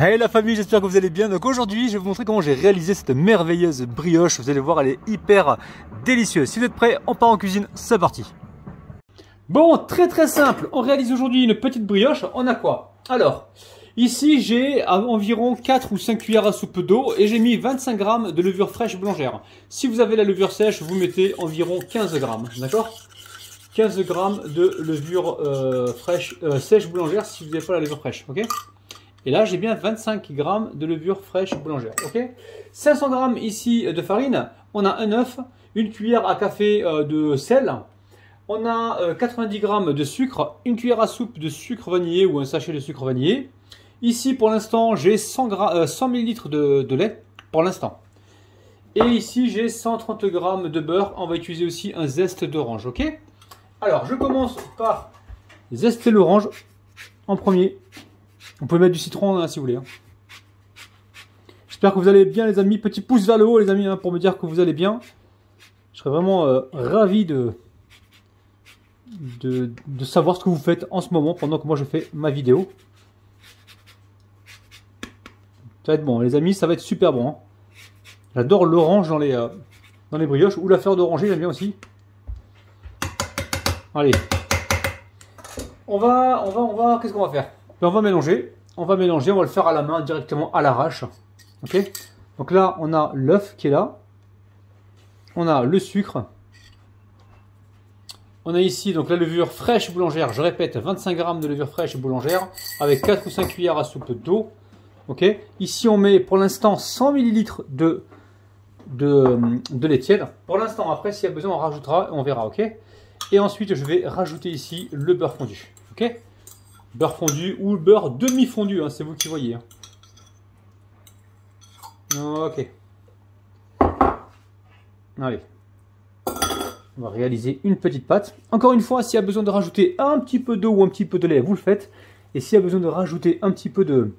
Hey la famille, j'espère que vous allez bien. Donc aujourd'hui, je vais vous montrer comment j'ai réalisé cette merveilleuse brioche. Vous allez voir, elle est hyper délicieuse. Si vous êtes prêts, on part en cuisine, c'est parti. Bon, très simple. On réalise aujourd'hui une petite brioche. On a quoi? Alors, ici j'ai environ 4 ou 5 cuillères à soupe d'eau et j'ai mis 25 grammes de levure fraîche boulangère. Si vous avez la levure sèche, vous mettez environ 15 grammes, d'accord? 15 grammes de levure fraîche, sèche boulangère si vous n'avez pas la levure fraîche, ok? Et là, j'ai bien 25 grammes de levure fraîche boulangère, ok? 500 grammes ici de farine, on a un œuf, une cuillère à café de sel, on a 90 grammes de sucre, une cuillère à soupe de sucre vanillé ou un sachet de sucre vanillé. Ici, pour l'instant, j'ai 100 ml de lait, pour l'instant. Et ici, j'ai 130 grammes de beurre, on va utiliser aussi un zeste d'orange, ok? Alors, je commence par zester l'orange en premier. Vous pouvez mettre du citron hein, si vous voulez. Hein. J'espère que vous allez bien les amis. Petit pouce vers le haut les amis hein, pour me dire que vous allez bien. Je serais vraiment ravi de savoir ce que vous faites en ce moment pendant que moi je fais ma vidéo. Ça va être bon les amis, ça va être super bon. Hein. J'adore l'orange dans les brioches ou la fleur d'oranger, j'aime bien aussi. Allez. On va qu'est-ce qu'on va faire? On va mélanger, on va le faire à la main directement à l'arrache. Ok. Donc là, on a l'œuf qui est là. On a le sucre. On a ici donc la levure fraîche boulangère. Je répète, 25 grammes de levure fraîche boulangère avec 4 ou 5 cuillères à soupe d'eau. Ok. Ici, on met pour l'instant 100 ml de lait tiède. Pour l'instant, après, s'il y a besoin, on rajoutera, on verra. Ok. Et ensuite, je vais rajouter ici le beurre fondu. Ok. Beurre fondu ou beurre demi-fondu, hein, c'est vous qui voyez. Hein. Ok. Allez. On va réaliser une petite pâte. Encore une fois, s'il y a besoin de rajouter un petit peu d'eau ou un petit peu de lait, vous le faites. Et s'il y a besoin de rajouter un petit peu de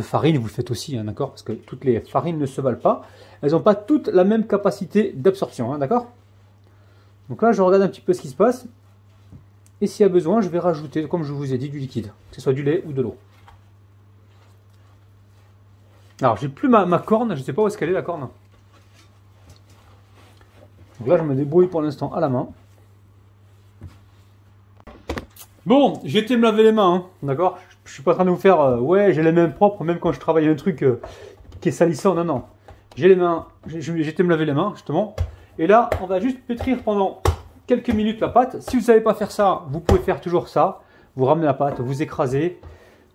farine, vous le faites aussi, hein, d'accord? Parce que toutes les farines ne se valent pas. Elles n'ont pas toutes la même capacité d'absorption, hein, d'accord? Donc là, je regarde un petit peu ce qui se passe. Et s'il y a besoin, je vais rajouter, comme je vous ai dit, du liquide, que ce soit du lait ou de l'eau. Alors, j'ai plus ma corne, je ne sais pas où est-ce qu'elle est la corne. Donc là, je me débrouille pour l'instant à la main. Bon, j'ai été me laver les mains, hein, d'accord? Je ne suis pas en train de vous faire, ouais, j'ai les mains propres, même quand je travaille un truc qui est salissant, non, non. J'ai les mains, j'ai été me laver les mains, justement. Et là, on va juste pétrir pendant quelques minutes la pâte. Si vous ne savez pas faire ça, vous pouvez faire toujours ça. Vous ramenez la pâte, vous écrasez.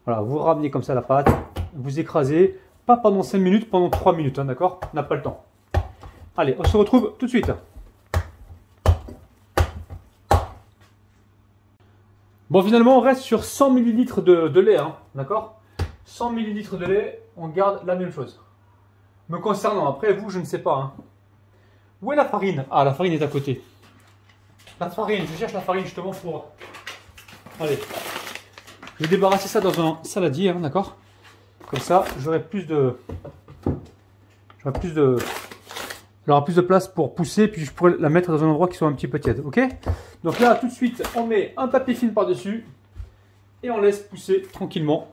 Voilà, vous ramenez comme ça la pâte, vous écrasez. Pas pendant 5 minutes, pendant 3 minutes, hein, d'accord? On n'a pas le temps. Allez, on se retrouve tout de suite. Bon, finalement, on reste sur 100 ml de lait, hein, d'accord? 100 ml de lait, on garde la même chose. Me concernant, après, vous, je ne sais pas. Hein. Où est la farine? Ah, la farine est à côté. La farine, je cherche la farine justement pour... Allez, je vais débarrasser ça dans un saladier, hein, d'accord? Comme ça, j'aurai plus de place pour pousser, puis je pourrai la mettre dans un endroit qui soit un petit peu tiède, ok? Donc là, tout de suite, on met un papier film par-dessus et on laisse pousser tranquillement.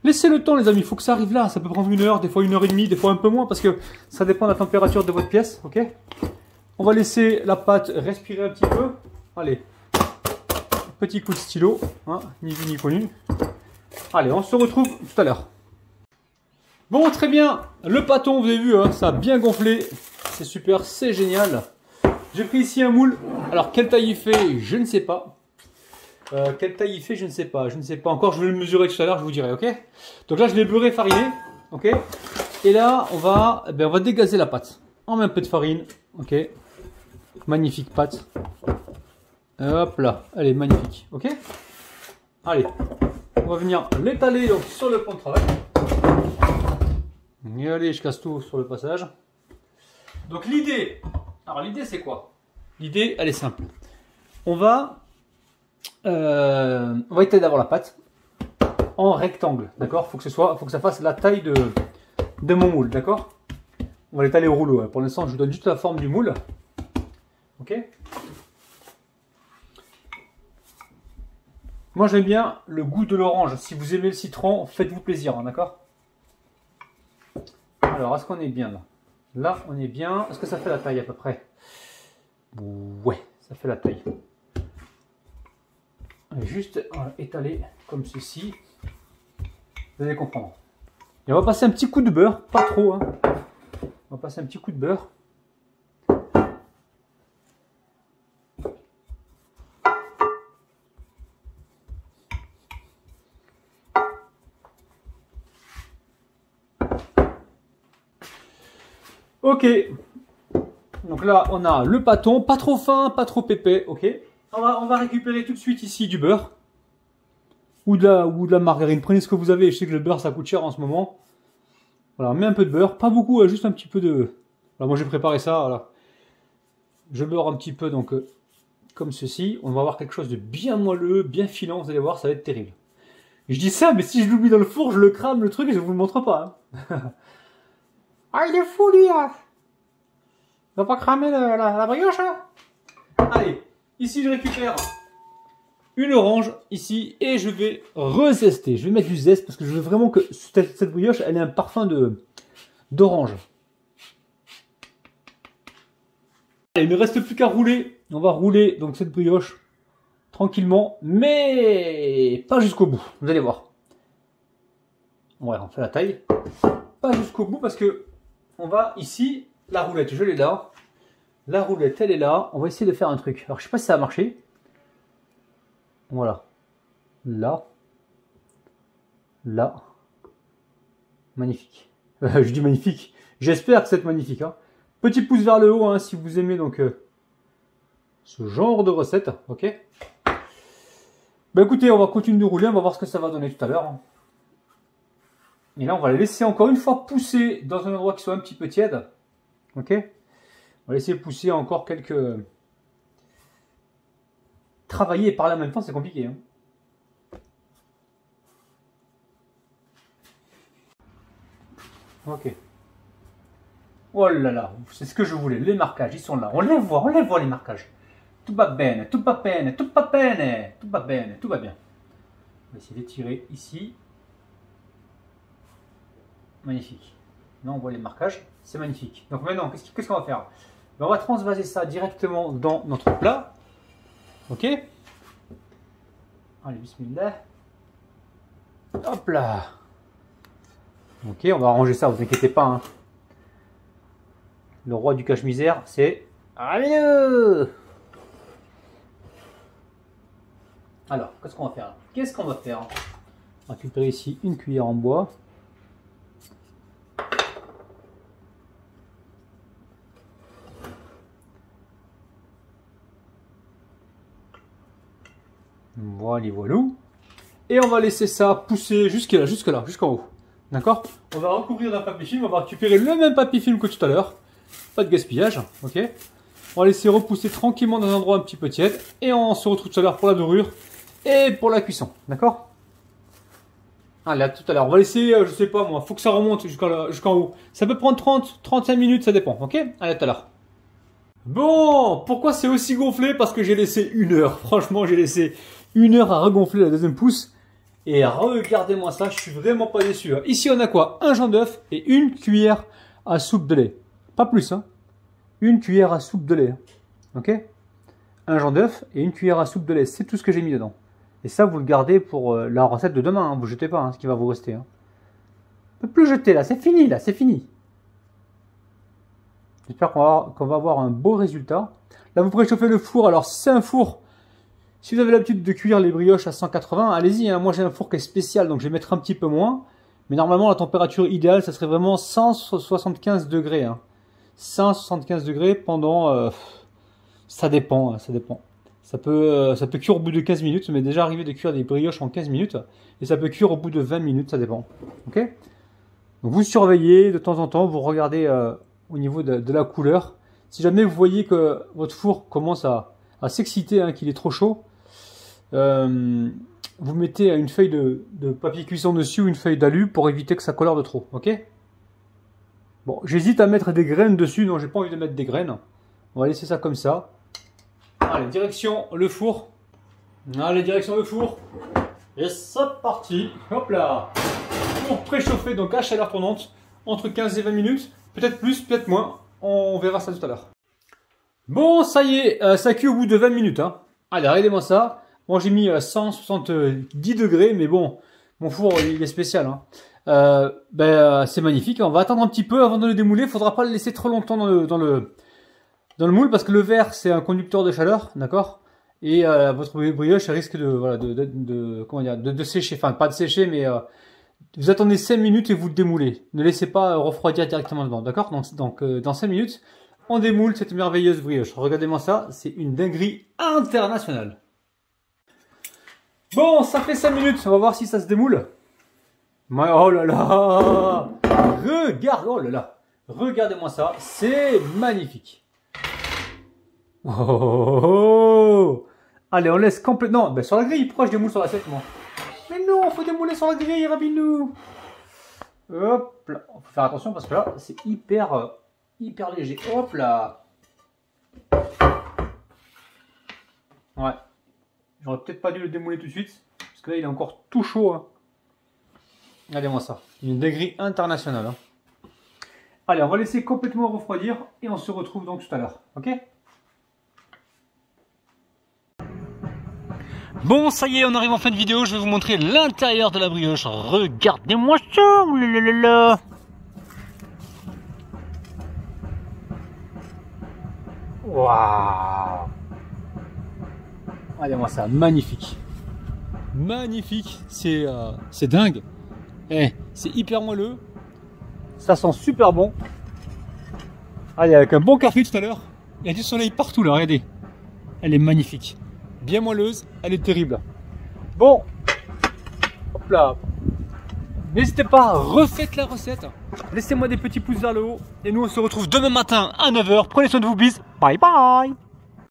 Laissez le temps, les amis, il faut que ça arrive là. Ça peut prendre 1 heure, des fois 1h30, des fois un peu moins, parce que ça dépend de la température de votre pièce, ok? On va laisser la pâte respirer un petit peu. Allez, petit coup de stylo, hein, ni vu ni connu. Allez, on se retrouve tout à l'heure. Bon, très bien, le pâton, vous avez vu, hein, ça a bien gonflé. C'est super, c'est génial. J'ai pris ici un moule. Alors, quelle taille il fait, je ne sais pas. Quelle taille il fait, je ne sais pas. Je ne sais pas encore, je vais le mesurer tout à l'heure, je vous dirai, ok? Donc là, je l'ai beurré fariné, ok? Et là, on va dégazer la pâte. On met un peu de farine, ok? Magnifique pâte. Hop là, elle est magnifique, ok? Allez, on va venir l'étaler donc sur le plan de travail. Et allez, je casse tout sur le passage. Donc l'idée, alors l'idée c'est quoi? L'idée, elle est simple. On va étaler d'abord la pâte en rectangle, d'accord? Faut que ça fasse la taille de mon moule, d'accord? On va l'étaler au rouleau. Pour l'instant, je vous donne juste la forme du moule. Ok. Moi, j'aime bien le goût de l'orange. Si vous aimez le citron, faites-vous plaisir, hein, d'accord? Alors, est-ce qu'on est bien là? Là, on est bien. Est-ce que ça fait la taille à peu près? Ouais, ça fait la taille. Juste étaler comme ceci. Vous allez comprendre. Et on va passer un petit coup de beurre, pas trop. Hein. On va passer un petit coup de beurre. Ok. Donc là, on a le pâton, pas trop fin, pas trop épais. Ok. On va récupérer tout de suite ici du beurre. Ou de la margarine. Prenez ce que vous avez. Je sais que le beurre, ça coûte cher en ce moment. Voilà, on met un peu de beurre. Pas beaucoup, juste un petit peu de... Alors moi, j'ai préparé ça. Voilà. Je beurre un petit peu, donc comme ceci. On va avoir quelque chose de bien moelleux, bien filant. Vous allez voir, ça va être terrible. Et je dis ça, mais si je l'oublie dans le four, je le crame, le truc, et je vous le montre pas. Hein. Ah, il est fou, lui, hein. Il va pas cramer la brioche, hein. Allez, ici, je récupère une orange, ici, et je vais rezester. Je vais mettre du zeste, parce que je veux vraiment que cette brioche, elle ait un parfum d'orange. Il ne reste plus qu'à rouler. On va rouler donc cette brioche tranquillement, mais pas jusqu'au bout. Vous allez voir. Ouais, on fait la taille. Pas jusqu'au bout parce que on va ici, la roulette, je l'ai là. La roulette, elle est là. On va essayer de faire un truc. Alors, je sais pas si ça a marché. Voilà. Là. Là. Magnifique. Je dis magnifique. J'espère que c'est magnifique. Hein. Petit pouce vers le haut hein, si vous aimez donc ce genre de recette. Ok. Ben écoutez, on va continuer de rouler. On va voir ce que ça va donner tout à l'heure. Et là, on va la laisser encore une fois pousser dans un endroit qui soit un petit peu tiède. Ok. On va laisser pousser encore quelques... Travailler et parler en même temps, c'est compliqué. Hein. Ok. Oh là là, c'est ce que je voulais. Les marquages, ils sont là. On les voit les marquages. Tout va bien, tout va bien, tout va bien, tout va bien, tout va bien. On va essayer d'étirer ici. Magnifique. Là, on voit les marquages. C'est magnifique. Donc maintenant, qu'est-ce qu'on va faire? On va transvaser ça directement dans notre plat. Ok. Allez, bismillah. Hop là. Ok, on va arranger ça, vous inquiétez pas. Hein. Le roi du cache-misère, c'est... Allez. Alors, qu'est-ce qu'on va faire? On va récupérer ici une cuillère en bois. Voilà. Et on va laisser ça pousser jusqu'en haut. D'accord? On va recouvrir d'un papier film, on va récupérer le même papier film que tout à l'heure. Pas de gaspillage, ok? On va laisser repousser tranquillement dans un endroit un petit peu tiède. Et on se retrouve tout à l'heure pour la dorure et pour la cuisson. D'accord? Allez, à tout à l'heure. On va laisser, je sais pas moi, faut que ça remonte jusqu'en haut. Ça peut prendre 30-35 minutes, ça dépend, ok? Allez, à tout à l'heure. Bon, pourquoi c'est aussi gonflé? Parce que j'ai laissé 1 heure. Franchement, j'ai laissé 1 heure à regonfler la deuxième pousse. Et regardez-moi ça, je suis vraiment pas déçu. Hein. Ici, on a quoi? Un jaune d'œuf et une cuillère à soupe de lait. Pas plus, hein. Une cuillère à soupe de lait. Hein. Ok? Un jaune d'œuf et une cuillère à soupe de lait. C'est tout ce que j'ai mis dedans. Et ça, vous le gardez pour la recette de demain. Hein. Vous jetez pas hein, ce qui va vous rester. Hein. On peut plus jeter là, c'est fini là, c'est fini. J'espère qu'on va avoir un beau résultat. Là, vous préchauffez le four. Alors, si c'est un four, si vous avez l'habitude de cuire les brioches à 180, allez-y. Hein. Moi, j'ai un four qui est spécial, donc je vais mettre un petit peu moins. Mais normalement, la température idéale, ça serait vraiment 175 degrés. Hein. 175 degrés pendant... ça dépend, ça dépend. Ça peut cuire au bout de 15 minutes. Ça m'est déjà arrivé de cuire des brioches en 15 minutes. Et ça peut cuire au bout de 20 minutes, ça dépend. Ok? Donc, vous surveillez de temps en temps, vous regardez... au niveau de la couleur. Si jamais vous voyez que votre four commence à s'exciter, hein, qu'il est trop chaud, vous mettez une feuille de papier cuisson dessus ou une feuille d'alu pour éviter que ça colore de trop. Ok? Bon, j'hésite à mettre des graines dessus. Non, j'ai pas envie de mettre des graines. On va laisser ça comme ça. Allez, direction le four. Allez, direction le four. Et c'est parti. Hop là. Pour préchauffer donc à chaleur tournante entre 15 et 20 minutes, peut-être plus, peut-être moins. On verra ça tout à l'heure. Bon, ça y est, ça cuit au bout de 20 minutes. Hein. Allez, regardez-moi ça. Moi, j'ai mis 170 degrés, mais bon, mon four, il est spécial. Hein. C'est magnifique. On va attendre un petit peu avant de le démouler. Il ne faudra pas le laisser trop longtemps dans le moule parce que le verre, c'est un conducteur de chaleur, d'accord? Et votre brioche risque de sécher. Enfin, pas de sécher, mais vous attendez 5 minutes et vous le démoulez. Ne laissez pas refroidir directement dedans, d'accord? Donc, dans 5 minutes, on démoule cette merveilleuse brioche. Regardez-moi ça, c'est une dinguerie internationale. Bon, ça fait 5 minutes, on va voir si ça se démoule. Oh là là! Oh là là! Regardez-moi ça, c'est magnifique. Oh! Allez, on laisse complètement. Ben, sur la grille, pourquoi je démoule sur l'assiette, moi? Mais non, faut démouler sur la grille, Rabinou! Hop là, faut faire attention parce que là, c'est hyper léger. Hop là! Ouais. J'aurais peut-être pas dû le démouler tout de suite, parce que là, il est encore tout chaud. Hein. Regardez-moi ça. Une dinguerie internationale. Hein. Allez, on va laisser complètement refroidir et on se retrouve donc tout à l'heure. Ok? Bon, ça y est, on arrive en fin de vidéo. Je vais vous montrer l'intérieur de la brioche. Regardez-moi ça. Oulala. Waouh! Regardez-moi ça, magnifique. Magnifique, c'est dingue. Eh, c'est hyper moelleux. Ça sent super bon. Allez, avec un bon café tout à l'heure. Il y a du soleil partout là, regardez. Elle est magnifique. Bien moelleuse, elle est terrible. Bon, hop là. N'hésitez pas, refaites la recette. Laissez-moi des petits pouces vers le haut. Et nous, on se retrouve demain matin à 9 h. Prenez soin de vous, bis. Bye bye.